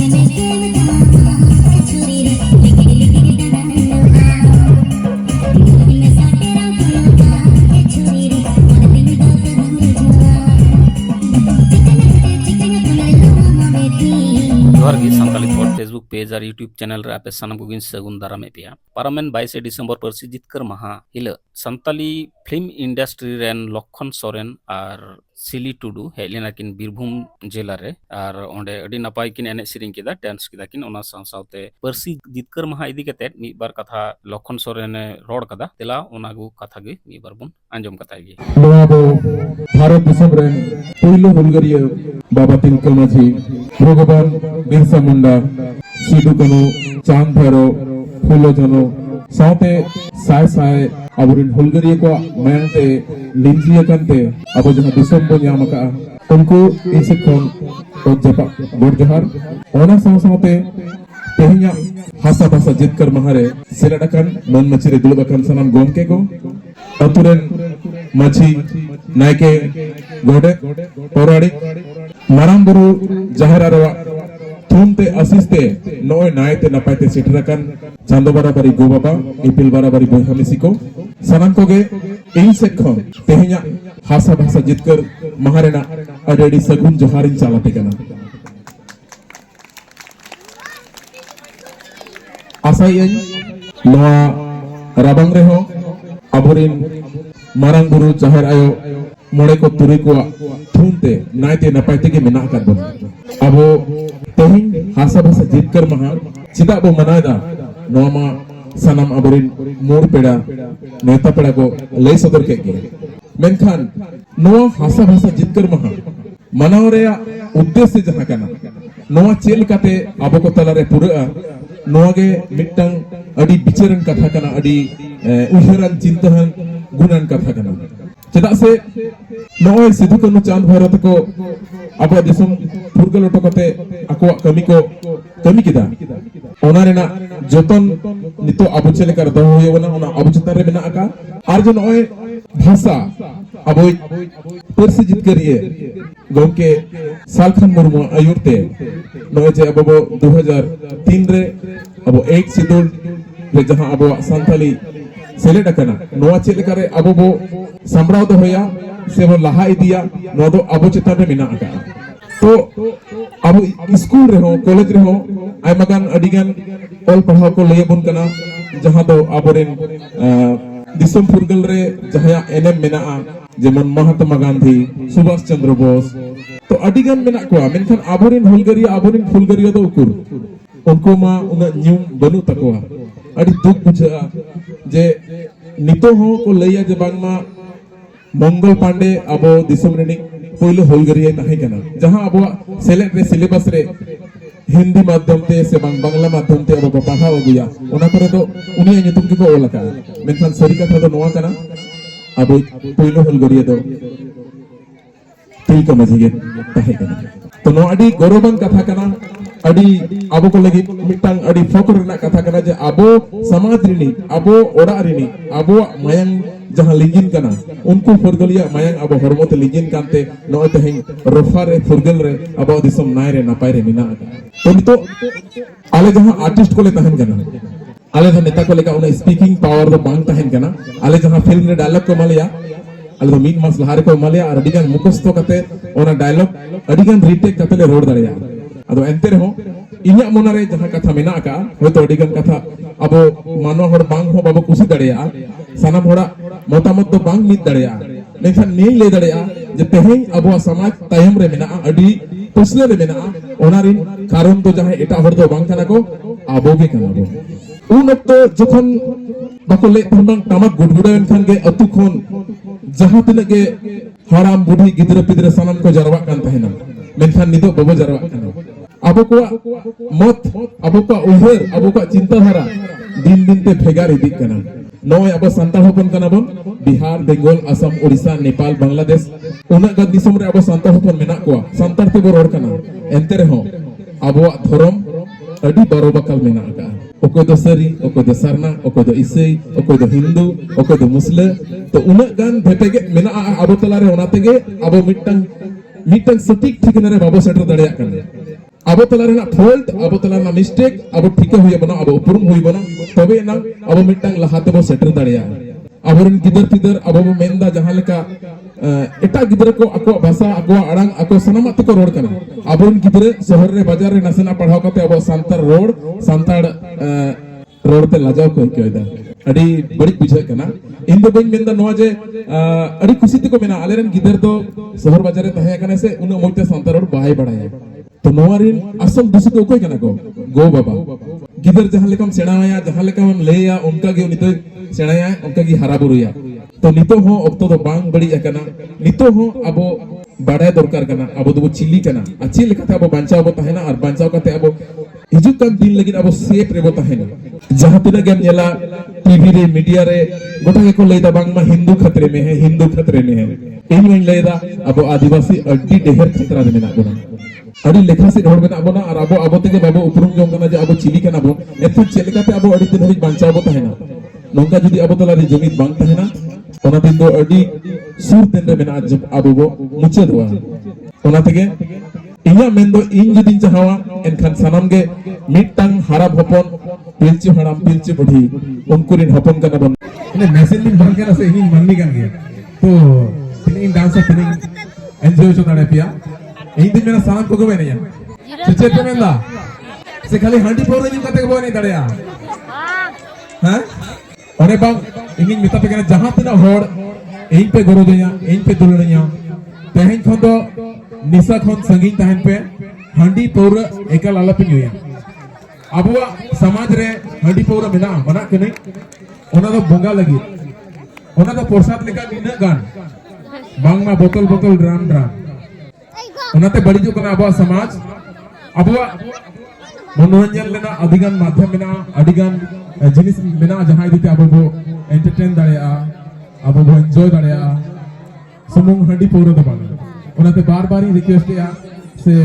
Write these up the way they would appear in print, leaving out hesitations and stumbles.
जोहार गी Santali thought Facebook page और यूट्यूब चैनल रे आपे सानम कोगिन सगुन दाराम एपिया पारामेन 22 डिसेंबर परसी जितकर महा हिल सानताली फिल्म इंडस्ट्री रेन लक्षण सोरेन और सिली टुडू हेलेना किन बीरभूम जिला रे और ओंडे अडी नपाय किन एने सिरिंग किदा डांस किदा किन ओना सावते परसी जितकर महा इदी कते मी बार कथा लक्षण सोरेन रोड कदा तेला ओनागु कथा गे मी बार बुन आंजम कथा गे नोआ दो भारत दिसम रेन पहिलो हुलगरिया बाबा तिलका माझी भगवान बिरसा मुंडा सिदु कनो चांद भैरो फूलो जनो साथे साय साय अबरिन हुलगरिया को मायंते लिंजिया कंते अब जहां दिसम बो ᱧᱟᱢ का उनको इसे कोन तो जपा बोर जहार ओना साथे तेहिया हासा भाषा जितकर महारे सेलाडकन मन मचिरे दुलबकन सनम गोमके को अतुरन मची नायके गोडे पौराड़ी माराम बुरु जहर अरवा थूमते असिस्ते नोय नायते नपायते सिटरकन चांदो बराबरी गो बाबा इपिल बराबरी बोहमिसी को सनम कोगे इन से खम तेहिया हासा भाषा जितकर महारेना अडेडी सगुन जोहारिन चालाते कना आसायन नोआ राबांग रेहो अबोरिन मारांग बुरु जहर आयो मोड़े को तुरी को थूमते नायते नपायते के मिना कर बन अबो तेहिन हासा भाषा जितकर महा चिदा बो मनायदा नोमा सनम अबोरिन मोड़ पेड़ा नेता पेड़ा को ले सदर के मेनखान नोआ हासा भाषा जितकर महा मनाव रेया उद्देश्य जहां कना नोआ चेल काते अबो को तलारे पुरा नोगे मिट्टंग अडी बिचरन कथा कना अडी उहरन चिंतहन गुणन कथा कना चदा से नोय सिधु कनु चांद भैरव को अब दिसम फुरगल ओटो कते अको कमी को कमी किदा ओना रेना जतन नितो अबु चले कर दो होयवना ओना अबु चतर रे मेना आका आर जो नोय भाषा अबो परसी जित करिए गोमके सालखन मुर्मु आयुरते नोय जे अबो 2003 रे अबो 1 सिदुल रे जहां अबो संथाली सेलेड कना नोआ चेले करे अबो बो संबराव दो होया से वो लहा इदिया नो दो अबो चिता रे मिना आका तो अब स्कूल रे हो कॉलेज रे हो आयमागान अडिगान ऑल पढ़ाव को ले बन कना जहां दो अबोरेन दिसम फुरगल रे जहां एनएम मेना जेमन महात्मा गांधी सुभाष चंद्र बोस तो अडिगान मेना को मेनखान अबोरेन फुलगरिया दो उकुर उनको मा उना न्यू बनु तकवा अड़ी दुख बुझा जे नितो हो को लैया जे बांगमा मंगल पांडे अबो दिसम रेनी पहिलो होलगरिया ताहे कना जहां अबो सेलेक्ट रे सिलेबस रे हिंदी माध्यम ते से बांग्ला माध्यम ते अबो पढ़ाव गया ओना करे तो उनी नितुम की को ओलका मेनखान सरी कथा दो नोआ कना अबो पहिलो होलगरिया दो तिलका माझी गे ताहे कना तो नो अडी गौरवन कथा कना अडी अबो को लगी मिटांग अडी फोकर ना कथा कना जे अबो समाज रिनी अबो ओड़ा रिनी अबो मायंग जहां लिंगिन कना उनको फुरगलिया मायंग अबो हरमोते लिंगिन कांते नो तेहिं रोफा रे फुरगल रे अबो दिसम नाय रे नापाय रे मिना तो नितो आले जहां आर्टिस्ट को ले तहन कना आले जहां नेता को लेका उना स्पीकिंग पावर दो बांग तहन कना आले जहां फिल्म रे डायलॉग को मालिया आले दो मीट मास लहारे को मालिया और अडिगान मुखस्तो कते ओना डायलॉग अडिगान रीटेक कते ले रोड दड़िया अदो एंते रहो इन्या मोनारे जहां कथा मेना का होतो अडिगन कथा अबो मानो हर बांग हो बाबो कुसी दड़िया सनम होड़ा मोतामत दो बांग मित दड़िया लेकिन नहीं ले दड़िया जे तेहे अबो समाज तायम रे मेना अडी पुसले रे मेना ओनारिन कारण तो जहां एटा हर दो बांग कना को अबो के कना बो उन तो जखन बाको ले तमंग टमक गुडगुडन खान के अतु खोन जहां तने के हराम बुढ़ी गिदरे पिदरे सनम को जरवा कान तहेना मेनखान निदो बबो जरवा काना अबो को मत अबो का उहर अबो का चिंताधारा दिन दिन ते भेगार इदिक कना नोय अबो संताल होपन कना बन बिहार बेंगल असम ओडिशा नेपाल बांग्लादेश उना ग दिसम रे अबो संताल होपन मेना को संताल ते बो रोड कना एंते रे हो अबो धर्म अडी बारो बकल मेना का ओको दो सरी ओको दो सरना ओको दो ईसाई ओको दो हिंदू ओको दो मुस्लिम तो उना गान भेटेगे मेना अबो तलारे ओना तेगे अबो मिटंग सटीक ठिकाना रे बाबो सेटर दड़िया कना abo tala rena fault abo tala na mistake abo thika huye bana abo upurum huye bana tobe na abo mitang lahate bo setter dariya aboren gidar pidar abo bo menda jahan leka eta gidra ko ako bhasa ako arang ako sanamat ko rod kana aboren gidra shahar re bazar re nasena padhaw kate abo santar road te lajaw ko kyoida adi badi bujha kana indo bain menda noa je adi kusi te ko mena aleren gidar do shahar bazar re tahe kana se una moite santar road bahai badaya तो नोवारिन असम दुसु को कोई कना को गो बाबा गिदर जहां लेकम सेणाया जहां लेकम लेया उनका गे नितो सेणाया उनका गी हरा बुरुया तो नितो हो ऑक्टो तो बांग बड़ी कना नितो हो अबो बाडाय दरकार कना अबो दो चिल्ली कना अच्छी लेखाते अबो बांचाव बो तहेना और बांचाव कते अबो हिजुक कान दिन लगिन अबो सेफ रे बो तहेना जहां तिना गेम नेला टीवी रे मीडिया रे गोटा के को लेदा बांग मा हिंदू खतरे में है इन मन लेदा अबो आदिवासी अड्डी ढेर खतरा में मेना बोना अड़ी लेखा से ढोल बना बोना और अबो अबो तेगे बाबो उपरुम जों कना जे अबो चिली कना बो एथु चेलकाते अबो अड़ी दिन हबि बांचाव बो तहेना नोंका जुदी अबो तला रे जमीन बांग तहेना ओना दिन दो अड़ी सुर तेन रे मेना अबो बो मुचे दोआ ओना तेगे इया मेंदो इन जुदी चाहवा एनखान सनम गे मिटटांग हराब हपन पिलची हराम पिलची बढी उनको रिन हपन कना बन ने मैसेज में बांग कना से इन मननी कान गे तो तिनी डांस तिनी एंजॉय चो दाड़े पिया इन दिन मेरा सामान को गवे नहीं सच्चे पे मेंदा से खाली हांडी पोर नहीं कते गवे नहीं दड़या हां अरे बांग इंगिन मिता पे कना जहां तिना होड़ एइन पे गरो देया एइन पे दुलड़या तहन खन दो निसा खन संगीन तहन पे हांडी पोर एकल आलापिन होया अबुआ समाज रे हांडी पोर मेना मना के नहीं ओना दो बंगा लगी ओना दो प्रसाद लेका निना गान बांग मा बोतल ड्राम उनाते बड़ी जो कना अबुआ समाज अबुआ मनोरंजन लेना अधिगान माध्यम मेना अधिगान जिनिस मेना जहां दिते अबो बो एंटरटेन दाड़या अबो बो एंजॉय दाड़या सुमुंग हंडी पोरो दो बांग उनाते बार-बार ही रिक्वेस्ट या से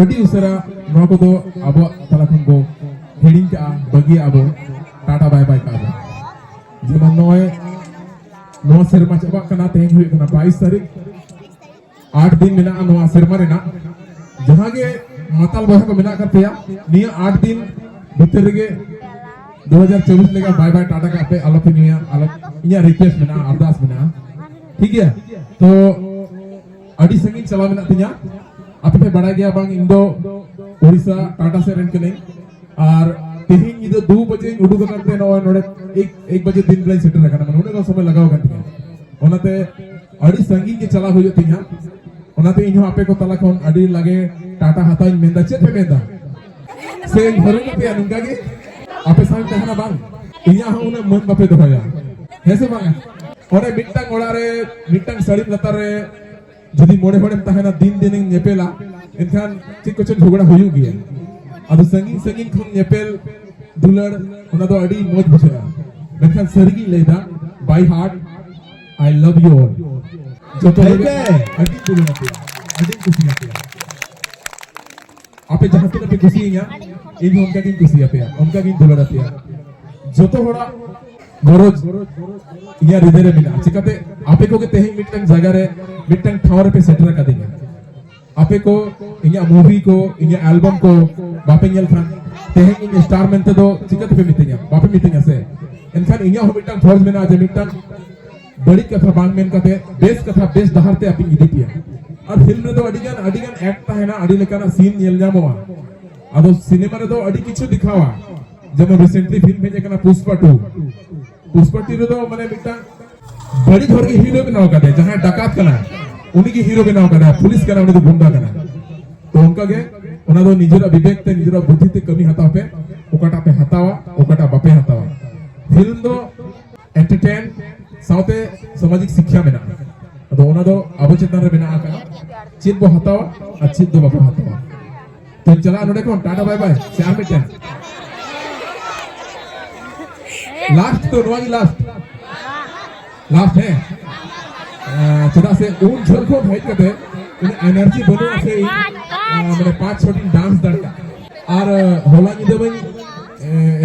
ओडी उसरा नो को दो अबो तला खन बो हेडिंग का बगी अबो टाटा बाय बाय का जेमन नो सेरमा चबा कना तें हुई कना 22 तारीख 8 दिन मिना नोआ सेरमा रेना जहां के माताल बहा को मिना करते या निया 8 दिन भीतर गे 2024 लेगा बाय बाय टाटा का पे अलग निया अलग इया रिक्वेस्ट मिना अरदास मिना ठीक है तो अडी संगीन चला मिना तिया आप पे बड़ा गया बांग इंदो ओडिशा टाटा से रेंट के नहीं और तेहिं इदो 2 बजे उडू करते नो नोडे 1 बजे दिन ब्लाइन सेटर रखना मन उडे समय लगाओ करते ओनाते अडी संगीन के चला हुयो तिया ओनाते इन्हो आपे को तला कोन अडी लगे टाटा हाता इन मेंदा चेते मेंदा से घरन पे अनुगा के आपे साम तहना बांग इया हा उना मन बापे दोया हेसे बांग ओरे मिट्टांग ओड़ा रे मिट्टांग सड़ी लता रे जदी मोड़े मोड़े तहना दिन दिन नेपेला इनखान चिक कुछ झगड़ा हुयो गया अब संगीन खन नेपेल दुलड़ ओना दो अडी मोज बुझा मेखान सरगी लेदा by heart I love you all जो तो अडी दुलड़ पे अडी खुशी पे आपे जहां पे खुशी या इन उनका की खुशी पे उनका की दुलड़ पे जो तो होड़ा गरोज इया हृदय रे मिला चिकाते आपे को के तेही मिटंग जगह रे मिटंग ठावर पे सेटर कर देंगे आपे को इया मूवी को इया एल्बम को बापे नेल खान तेही इन स्टार मेंते दो चिकाते पे मितेंगे बापे मितेंगे से इनखान इया हो मिटंग फौज में ना जे मिटंग बड़ी कथा बांग मेन कते बेस कथा बेस दहारते आपी इदितिया और फिल्म रे दो अडिगन एक्ट है ना अडी लेकाना सीन नेल जामोआ अदो सिनेमा रे दो अडी किछु दिखावा जेमन रिसेंटली फिल्म भेजे कना पुष्पा 2 रे दो माने मिटा बड़ी घर के हीरो बनाव का दे जहां डाकात कना उनी की हीरो बनाव का दे पुलिस कना उनी तो गुंडा कना तो उनका के ओना दो निजरा विवेक ते निजरा बुद्धि ते कमी हता पे ओकाटा पे हतावा ओकाटा बापे हतावा फिल्म दो एंटरटेन साउते सामाजिक शिक्षा मेना तो ओना दो अवचेतन रे मेना का चित बो हतावा अच्छित दो बापे हतावा तो चला नोडे कोन टाटा बाय बाय चार में 10 लास्ट तो नोई लास्ट है चला से उन झल को भाई कहते उन एनर्जी बनो से मैंने 5 छोटी डांस दड़का और होला नि देबन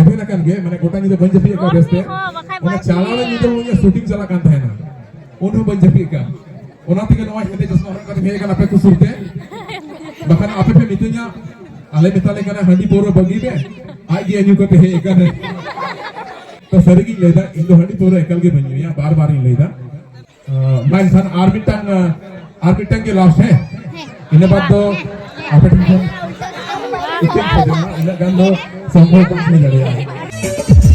एबे ना कान गे माने गोटा नि दे बंजपी का बेस्ते ओना चालावे नि दे उन शूटिंग चला कान था ना उन बंजपी का ओना तिके नोई हेते जसनो हरन का भेगा ना पे कुसुरते बखन आपे पे मितुnya ale mitale kana handi poro bagi be aaj ye nyuka te he kan to sarigi leda indo handi poro ekal ge banyu ya बार-बार in leda man san arbitang ke last hai ina bad do apet ikin ina gan do sambho pas ni lade